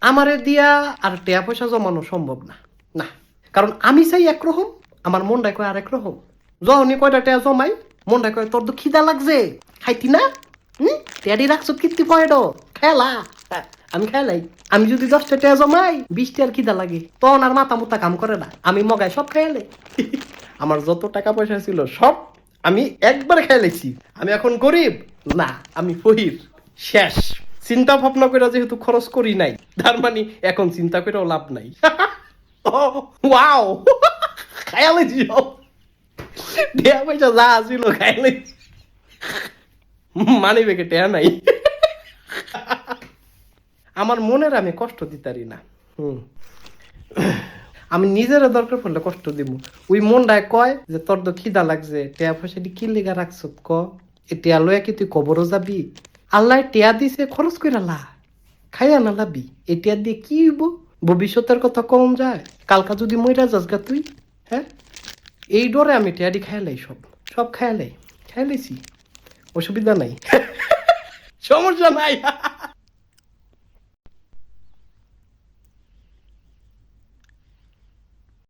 আমারে দিয়া আর টেয়া পয়সা জমানো সম্ভব না, না। কারণ আমি চাই একরকম, আমার মনটাই কয় আরেক রকম। যখনই কয়টা টেয়া জমাই, মনটাই কয় তোর তো খিদা লাগছে, খাইতি না? টেয়ারি রাখছো কীর্তি পয়েড খেলা। আমি খেলাই। আমি যদি 10টা টেয়া জমাই, 20টার খিদা লাগে, তখন আর মাথা মুতা কাম করে না, আমি মগায় সব খেয়ালে। আমার যত টাকা পয়সা ছিল সব আমি একবার খেয়ালেছি। আমি এখন গরিব না, আমি ফহির। শেষ। চিন্তা ভাবনা করে যেহেতু খরচ করি নাই, তার মানে এখন চিন্তা করেও লাভ নাই। ওয়াও, খায়ালেছি সব। টেয়া পয়সা যা ছিল খায়ালেছি। মানি বেগে টেয়া নাই। আমার মনের আমি কষ্ট দিতারি না। আমি নিজের দরকার পড়লে কষ্ট দিব। ওই মনটায় কয় যে তোর তো খিদা লাগছে, টেয়া পয়সা কি লেগা রাখছ ক, এ টেয়া লয়া কি তুই কবরও যাবি? আল্লাহ টেয়া দিছে, খরচ করে লা, খাইয়া না লাবি। এই টেয়া দিয়ে কি হইব? ভবিষ্যতের কথা কম যায়, কালকা যদি মইরা যাস গা তুই। হ্যাঁ, এই ডরে আমি টেয়ারি খাইলাই, সব সব খাইলাই, খাইলাইছি, অসুবিধা নাই। সমস্যা নাই।